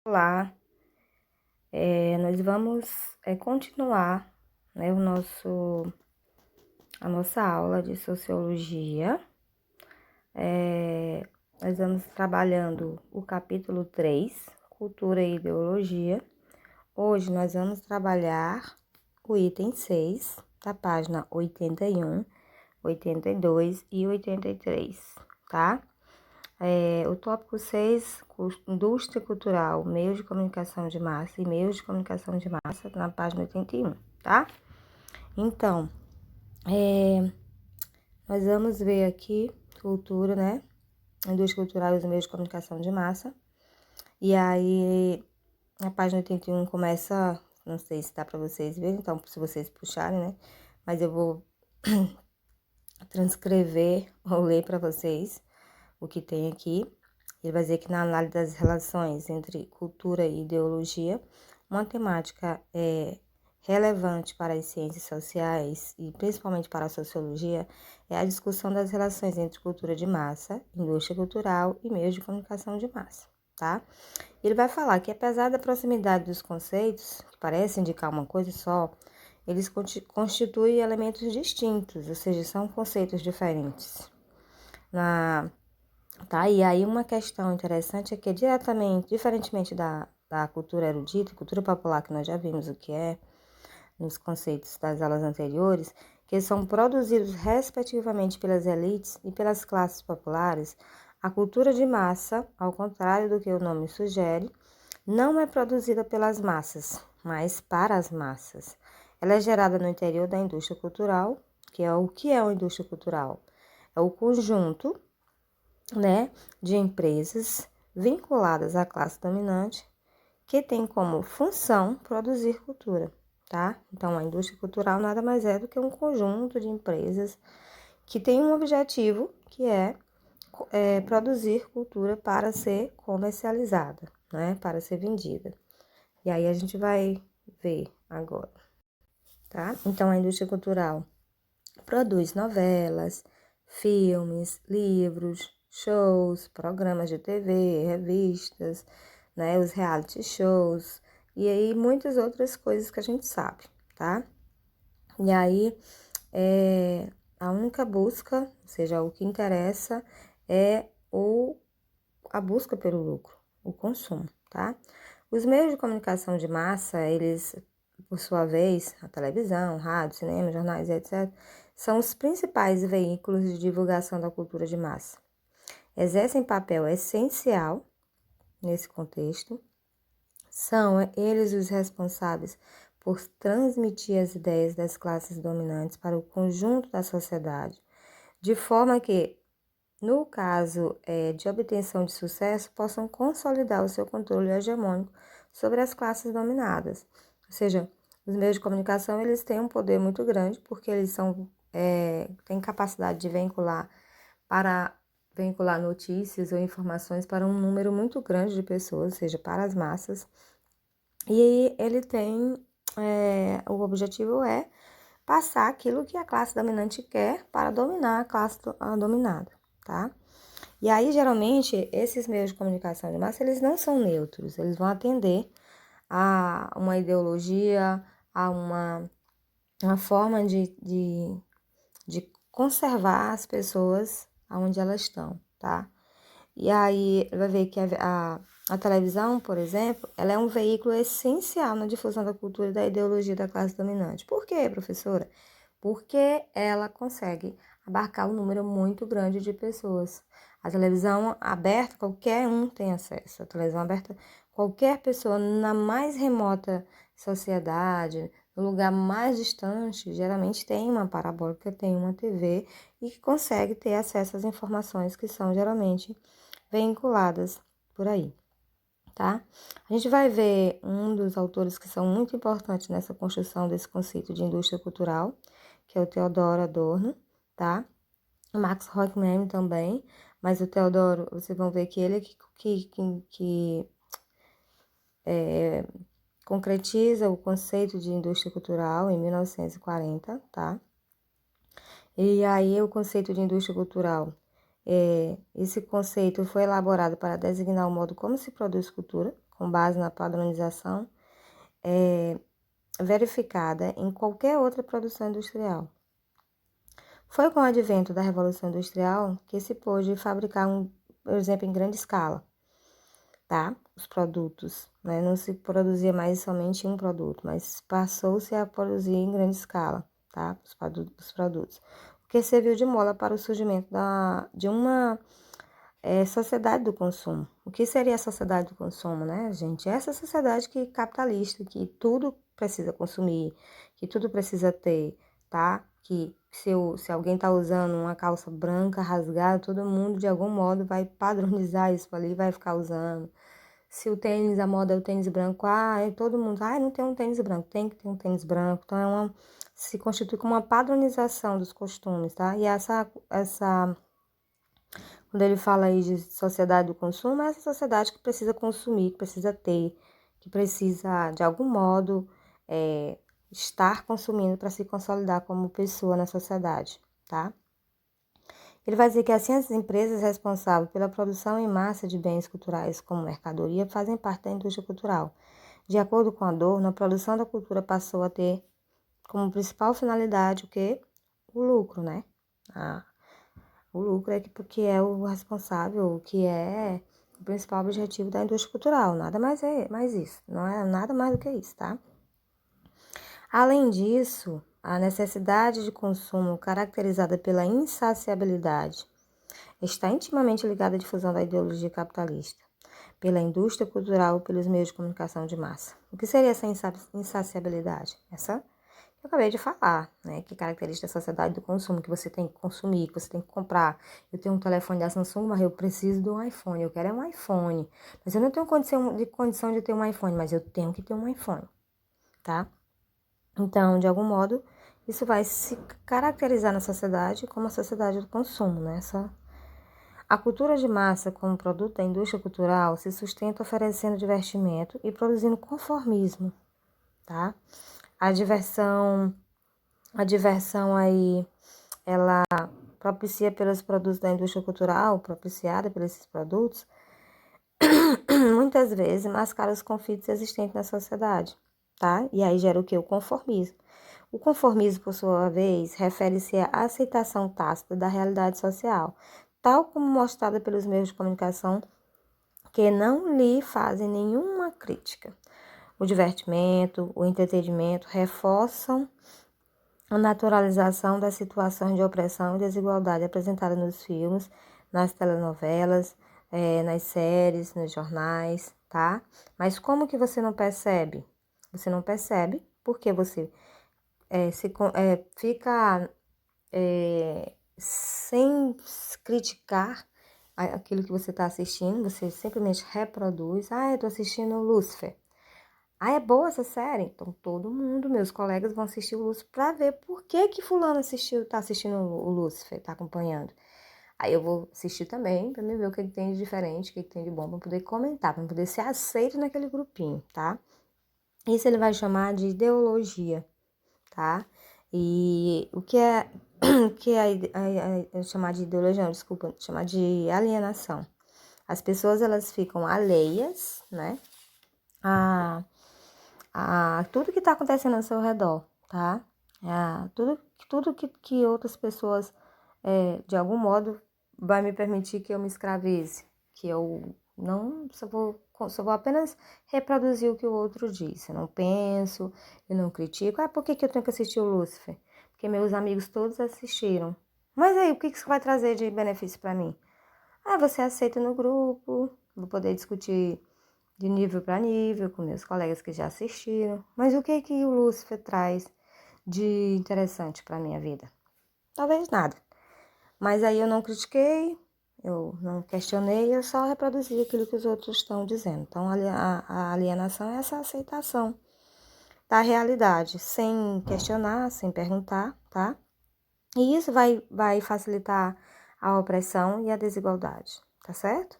Olá, nós vamos continuar, né, a nossa aula de sociologia. Nós vamos trabalhando o capítulo 3, cultura e ideologia. Hoje nós vamos trabalhar o item 6, da página 81, 82 e 83, tá? O tópico 6, indústria cultural, meios de comunicação de massa e meios de comunicação de massa, na página 81, tá? Então, nós vamos ver aqui cultura, né? Indústria cultural e os meios de comunicação de massa. E aí, a página 81 começa, não sei se dá para vocês verem, então, se vocês puxarem, né? Mas eu vou transcrever ou ler para vocês o que tem aqui. Ele vai dizer que na análise das relações entre cultura e ideologia, uma temática relevante para as ciências sociais e principalmente para a sociologia é a discussão das relações entre cultura de massa, indústria cultural e meios de comunicação de massa, tá? Ele vai falar que apesar da proximidade dos conceitos, que parecem indicar uma coisa só, eles constituem elementos distintos, ou seja, são conceitos diferentes. Tá? E aí uma questão interessante é que diferentemente da cultura erudita, cultura popular, que nós já vimos o que é nos conceitos das aulas anteriores, que são produzidos respectivamente pelas elites e pelas classes populares, a cultura de massa, ao contrário do que o nome sugere, não é produzida pelas massas, mas para as massas. Ela é gerada no interior da indústria cultural, que é o que é uma indústria cultural? É o conjunto, né, de empresas vinculadas à classe dominante que tem como função produzir cultura, tá? Então, a indústria cultural nada mais é do que um conjunto de empresas que tem um objetivo que é produzir cultura para ser comercializada, né, para ser vendida. E aí a gente vai ver agora, tá? Então, a indústria cultural produz novelas, filmes, livros, shows, programas de TV, revistas, né, os reality shows e aí muitas outras coisas que a gente sabe, tá? E aí a única busca, ou seja, o que interessa é a busca pelo lucro, o consumo, tá? Os meios de comunicação de massa, eles, por sua vez, a televisão, rádio, cinema, jornais, etc., são os principais veículos de divulgação da cultura de massa. Exercem papel essencial nesse contexto. São eles os responsáveis por transmitir as ideias das classes dominantes para o conjunto da sociedade, de forma que, no caso de obtenção de sucesso, possam consolidar o seu controle hegemônico sobre as classes dominadas. Ou seja, os meios de comunicação eles têm um poder muito grande porque eles têm capacidade de vincular notícias ou informações para um número muito grande de pessoas, ou seja, para as massas. E ele tem, o objetivo é passar aquilo que a classe dominante quer para dominar a classe dominada, tá? E aí, geralmente, esses meios de comunicação de massa, eles não são neutros, eles vão atender a uma ideologia, a uma forma de conservar as pessoas onde elas estão, tá? E aí, vai ver que a televisão, por exemplo, ela é um veículo essencial na difusão da cultura e da ideologia da classe dominante. Por quê, professora? Porque ela consegue abarcar um número muito grande de pessoas. A televisão aberta, qualquer um tem acesso. A televisão aberta, qualquer pessoa na mais remota sociedade, no lugar mais distante, geralmente tem uma parabólica, tem uma TV e que consegue ter acesso às informações que são geralmente vinculadas por aí, tá? A gente vai ver um dos autores que são muito importantes nessa construção desse conceito de indústria cultural, que é o Theodor Adorno, tá? O Max Horkheimer também, mas o Theodor, vocês vão ver que ele é que concretiza o conceito de indústria cultural em 1940, tá? E aí o conceito de indústria cultural, esse conceito foi elaborado para designar o modo como se produz cultura, com base na padronização verificada em qualquer outra produção industrial. Foi com o advento da Revolução Industrial que se pôde fabricar, por exemplo, em grande escala, tá? Os produtos, né? Não se produzia mais somente um produto, mas passou-se a produzir em grande escala, tá? Os produtos. O que serviu de mola para o surgimento de uma sociedade do consumo. O que seria a sociedade do consumo, né, gente? Essa sociedade capitalista, que tudo precisa consumir, que tudo precisa ter, tá? Que se alguém tá usando uma calça branca rasgada, todo mundo de algum modo vai padronizar isso ali, vai ficar usando. Se o tênis, a moda é o tênis branco, todo mundo, não tem um tênis branco, tem que ter um tênis branco. Então se constitui como uma padronização dos costumes, tá? E quando ele fala aí de sociedade do consumo, é essa sociedade que precisa consumir, que precisa ter, que precisa, de algum modo, estar consumindo para se consolidar como pessoa na sociedade, tá? Ele vai dizer que assim as empresas responsáveis pela produção em massa de bens culturais como mercadoria fazem parte da indústria cultural. De acordo com Adorno, a produção da cultura passou a ter como principal finalidade o quê? O lucro, né? O lucro que é o responsável, o que é o principal objetivo da indústria cultural. Nada mais isso. Não é nada mais do que isso, tá? Além disso, a necessidade de consumo caracterizada pela insaciabilidade está intimamente ligada à difusão da ideologia capitalista, pela indústria cultural e pelos meios de comunicação de massa. O que seria essa insaciabilidade? Essa eu acabei de falar, né? Que caracteriza a sociedade do consumo, que você tem que consumir, que você tem que comprar. Eu tenho um telefone da Samsung, mas eu preciso de um iPhone. Eu quero um iPhone. Mas eu não tenho condição de ter um iPhone, mas eu tenho que ter um iPhone, tá? Então, de algum modo, isso vai se caracterizar na sociedade como a sociedade do consumo, né? A cultura de massa, como produto da indústria cultural, se sustenta oferecendo divertimento e produzindo conformismo, tá? A diversão aí, ela propicia pelos produtos da indústria cultural, propiciada por esses produtos, muitas vezes mascara os conflitos existentes na sociedade, tá? E aí gera o quê? O conformismo. O conformismo, por sua vez, refere-se à aceitação tácita da realidade social, tal como mostrada pelos meios de comunicação que não lhe fazem nenhuma crítica. O divertimento, o entretenimento reforçam a naturalização das situações de opressão e desigualdade apresentadas nos filmes, nas telenovelas, nas séries, nos jornais, tá? Mas como que você não percebe? Você não percebe porque você fica sem criticar aquilo que você está assistindo, você simplesmente reproduz. Eu tô assistindo Lúcifer. É boa essa série? Então todo mundo, meus colegas, vão assistir o Lúcifer para ver por que fulano tá assistindo o Lúcifer, tá acompanhando. Aí eu vou assistir também para me ver o que tem de diferente, o que tem de bom, para poder comentar, para poder ser aceito naquele grupinho, tá? Isso ele vai chamar de ideologia, tá? E o que é chamar de ideologia, não, desculpa, chamar de alienação. As pessoas, elas ficam alheias, né? A tudo que está acontecendo ao seu redor, tá? Tudo que outras pessoas, de algum modo, vai me permitir que eu me escravize, que eu não só vou apenas reproduzir o que o outro disse. Eu não penso, eu não critico. Por que eu tenho que assistir o Lúcifer? Porque meus amigos todos assistiram. Mas aí, o que isso vai trazer de benefício para mim? Você aceita no grupo, vou poder discutir de nível para nível, com meus colegas que já assistiram. Mas o que o Lúcifer traz de interessante para minha vida? Talvez nada. Mas aí eu não critiquei, eu não questionei, eu só reproduzi aquilo que os outros estão dizendo. Então a alienação é essa aceitação da realidade, sem questionar, sem perguntar, tá? E isso vai facilitar a opressão e a desigualdade, tá certo?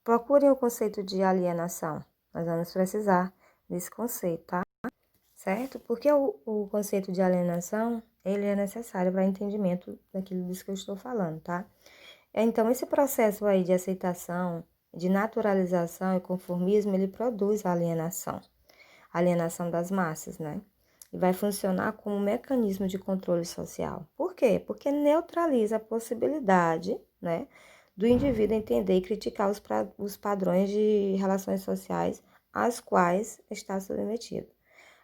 Procurem o conceito de alienação. Nós vamos precisar desse conceito, tá? Certo? Porque o conceito de alienação, ele é necessário para entendimento daquilo disso que eu estou falando, tá? Então, esse processo aí de aceitação de naturalização e conformismo, ele produz a alienação das massas, né? E vai funcionar como um mecanismo de controle social. Por quê? Porque neutraliza a possibilidade, né, do indivíduo entender e criticar os padrões de relações sociais às quais está submetido.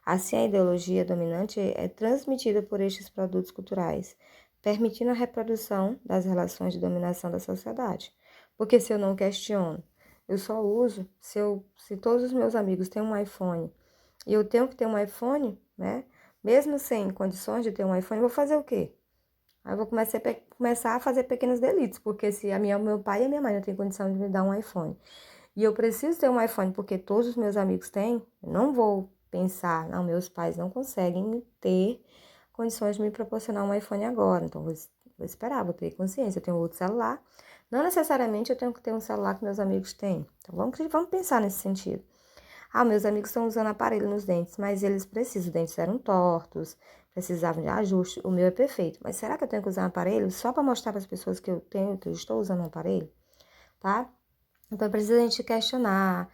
Assim, a ideologia dominante é transmitida por estes produtos culturais, permitindo a reprodução das relações de dominação da sociedade. Porque se eu não questiono, eu só uso, se todos os meus amigos têm um iPhone e eu tenho que ter um iPhone, né? Mesmo sem condições de ter um iPhone, eu vou fazer o quê? Aí eu vou começar a fazer pequenos delitos, porque se meu pai e a minha mãe não têm condição de me dar um iPhone, e eu preciso ter um iPhone porque todos os meus amigos têm, eu não vou pensar, não, meus pais não conseguem me ter condições de me proporcionar um iPhone agora, então vou esperar, vou ter consciência, eu tenho outro celular, não necessariamente eu tenho que ter um celular que meus amigos têm, então vamos pensar nesse sentido. Meus amigos estão usando aparelho nos dentes, mas eles precisam, os dentes eram tortos, precisavam de ajuste, o meu é perfeito, mas será que eu tenho que usar um aparelho só para mostrar para as pessoas que eu estou usando um aparelho, tá? Então, precisa a gente questionar.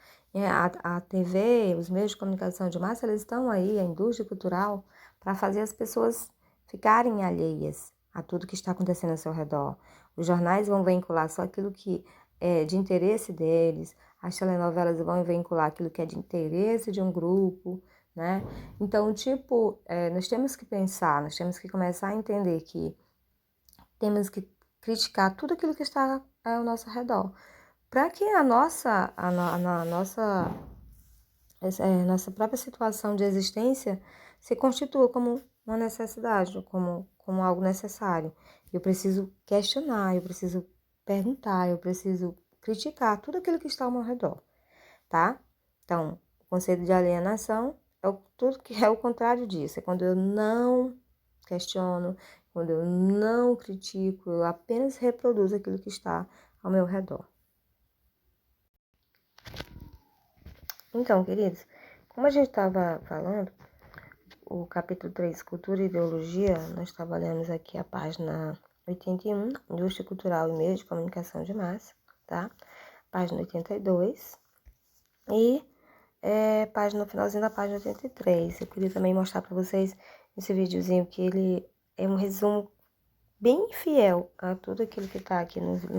A TV, os meios de comunicação de massa, eles estão aí, a indústria cultural, para fazer as pessoas ficarem alheias a tudo que está acontecendo ao seu redor. Os jornais vão vincular só aquilo que é de interesse deles, as telenovelas vão vincular aquilo que é de interesse de um grupo, né? Então, nós temos que pensar, nós temos que começar a entender que temos que criticar tudo aquilo que está ao nosso redor, para que a nossa própria situação de existência se constitua como uma necessidade, como algo necessário. Eu preciso questionar, eu preciso perguntar, eu preciso criticar tudo aquilo que está ao meu redor, tá? Então, o conceito de alienação tudo que é o contrário disso, é quando eu não questiono, quando eu não critico, eu apenas reproduzo aquilo que está ao meu redor. Então, queridos, como a gente estava falando, o capítulo 3, Cultura e Ideologia, nós trabalhamos aqui a página 81, Indústria Cultural e Meios de Comunicação de Massa, tá? Página 82 e no finalzinho da página 83. Eu queria também mostrar para vocês esse videozinho que ele é um resumo bem fiel a tudo aquilo que está aqui no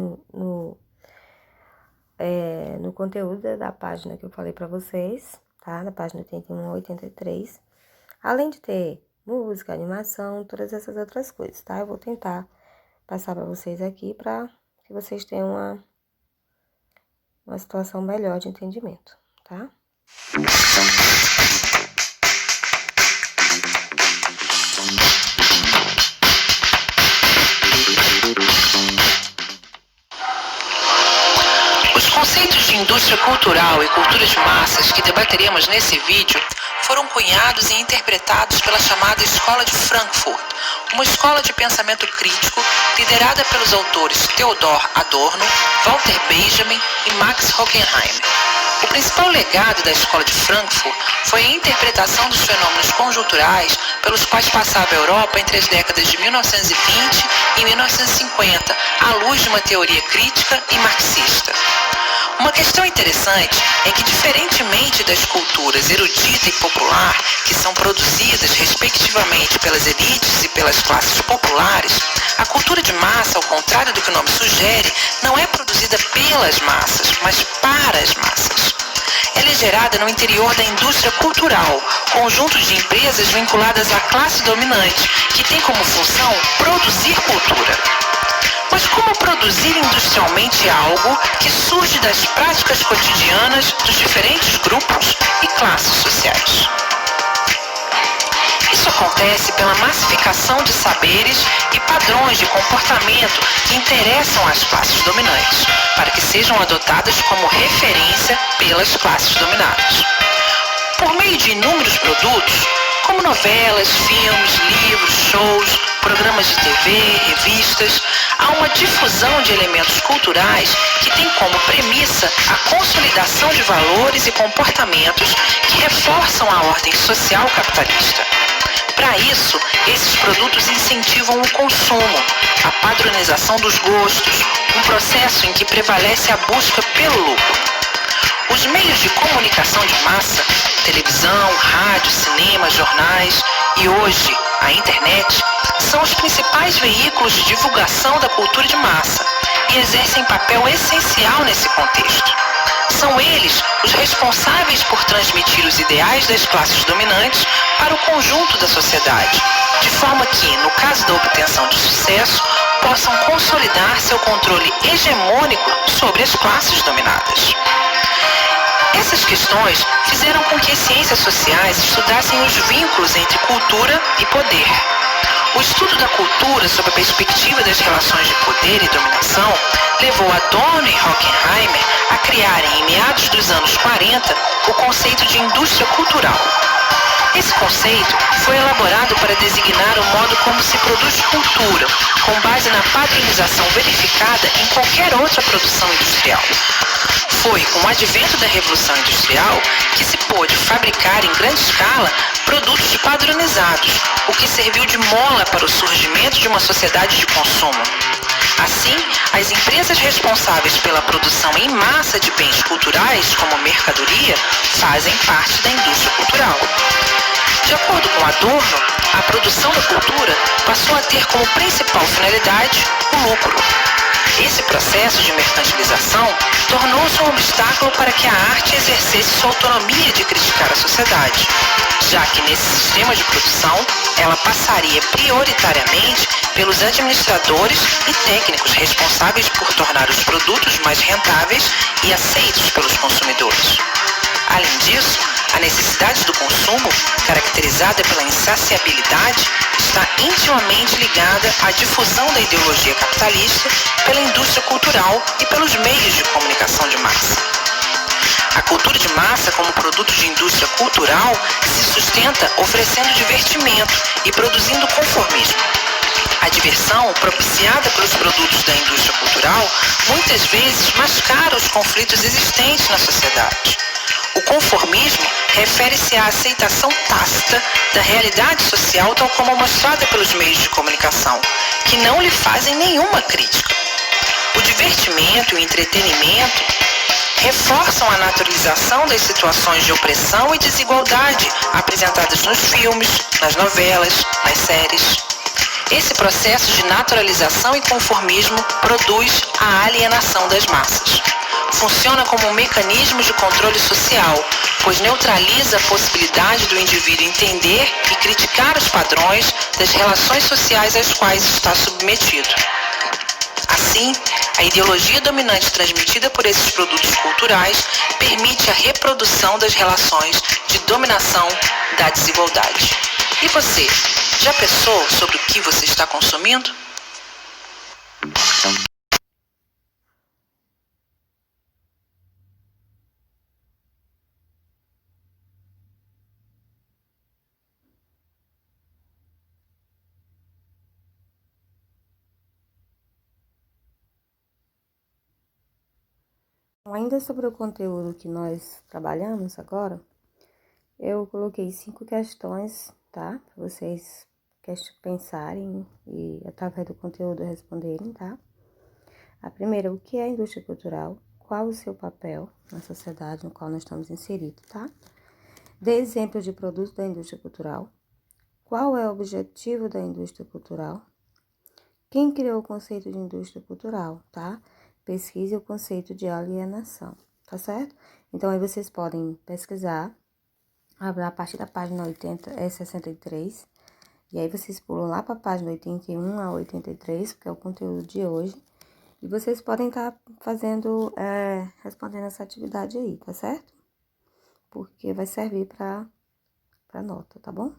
conteúdo da página que eu falei para vocês, tá? Na página 81 a 83. Além de ter música, animação, todas essas outras coisas, tá? Eu vou tentar passar para vocês aqui para que vocês tenham uma situação melhor de entendimento, tá? Os conceitos de indústria cultural e cultura de massas que debateremos nesse vídeo foram cunhados e interpretados pela chamada Escola de Frankfurt, uma escola de pensamento crítico liderada pelos autores Theodor Adorno, Walter Benjamin e Max Horkheim. O principal legado da Escola de Frankfurt foi a interpretação dos fenômenos conjunturais pelos quais passava a Europa entre as décadas de 1920 e 1950, à luz de uma teoria crítica e marxista. Uma questão interessante é que, diferentemente das culturas erudita e popular, que são produzidas respectivamente pelas elites e pelas classes populares, a cultura de massa, ao contrário do que o nome sugere, não é produzida pelas massas, mas para as massas. Ela é gerada no interior da indústria cultural, conjunto de empresas vinculadas à classe dominante, que tem como função produzir cultura. Mas como produzir industrialmente algo que surge das práticas cotidianas dos diferentes grupos e classes sociais? Isso acontece pela massificação de saberes e padrões de comportamento que interessam às classes dominantes, para que sejam adotadas como referência pelas classes dominadas. Por meio de inúmeros produtos, como novelas, filmes, livros, shows, programas de TV, revistas, há uma difusão de elementos culturais que tem como premissa a consolidação de valores e comportamentos que reforçam a ordem social capitalista. Para isso, esses produtos incentivam o consumo, a padronização dos gostos, um processo em que prevalece a busca pelo lucro. Os meios de comunicação de massa, televisão, rádio, cinema, jornais e hoje a internet, são os principais veículos de divulgação da cultura de massa e exercem papel essencial nesse contexto. São eles os responsáveis por transmitir os ideais das classes dominantes para o conjunto da sociedade, de forma que, no caso da obtenção de sucesso, possam consolidar seu controle hegemônico sobre as classes dominadas. Essas questões fizeram com que as ciências sociais estudassem os vínculos entre cultura e poder. O estudo da cultura sob a perspectiva das relações de poder e dominação levou Adorno e Horkheimer a criarem, em meados dos anos 40, o conceito de indústria cultural. Esse conceito foi elaborado para designar o modo como se produz cultura, com base na padronização verificada em qualquer outra produção industrial. Foi com o advento da Revolução Industrial que se pôde fabricar em grande escala produtos padronizados, o que serviu de mola para o surgimento de uma sociedade de consumo. Assim, as empresas responsáveis pela produção em massa de bens culturais como mercadoria fazem parte da indústria cultural. De acordo com Adorno, a produção da cultura passou a ter como principal finalidade o lucro. Esse processo de mercantilização tornou-se um obstáculo para que a arte exercesse sua autonomia de criticar a sociedade, já que nesse sistema de produção ela passaria prioritariamente pelos administradores e técnicos responsáveis por tornar os produtos mais rentáveis e aceitos pelos consumidores. Além disso, a necessidade do consumo, caracterizada pela insaciabilidade, está intimamente ligada à difusão da ideologia capitalista pela indústria cultural e pelos meios de comunicação de massa. A cultura de massa, como produto de indústria cultural, se sustenta oferecendo divertimento e produzindo conformismo. A diversão, propiciada pelos produtos da indústria cultural, muitas vezes mascara os conflitos existentes na sociedade. O conformismo refere-se à aceitação tácita da realidade social tal como mostrada pelos meios de comunicação, que não lhe fazem nenhuma crítica. O divertimento e o entretenimento reforçam a naturalização das situações de opressão e desigualdade apresentadas nos filmes, nas novelas, nas séries. Esse processo de naturalização e conformismo produz a alienação das massas. Funciona como um mecanismo de controle social, pois neutraliza a possibilidade do indivíduo entender e criticar os padrões das relações sociais às quais está submetido. Assim, a ideologia dominante transmitida por esses produtos culturais permite a reprodução das relações de dominação da desigualdade. E você, já pensou sobre o que você está consumindo? Ainda sobre o conteúdo que nós trabalhamos agora, eu coloquei 5 questões, tá? Para vocês pensarem e, através do conteúdo, responderem, tá? A primeira, o que é a indústria cultural? Qual o seu papel na sociedade no qual nós estamos inseridos, tá? Dê exemplo de produtos da indústria cultural. Qual é o objetivo da indústria cultural? Quem criou o conceito de indústria cultural, tá? Pesquise o conceito de alienação, tá certo? Então, aí vocês podem pesquisar a partir da página 63, e aí vocês pulam lá para a página 81 a 83, que é o conteúdo de hoje, e vocês podem estar respondendo essa atividade aí, tá certo? Porque vai servir para nota, tá bom?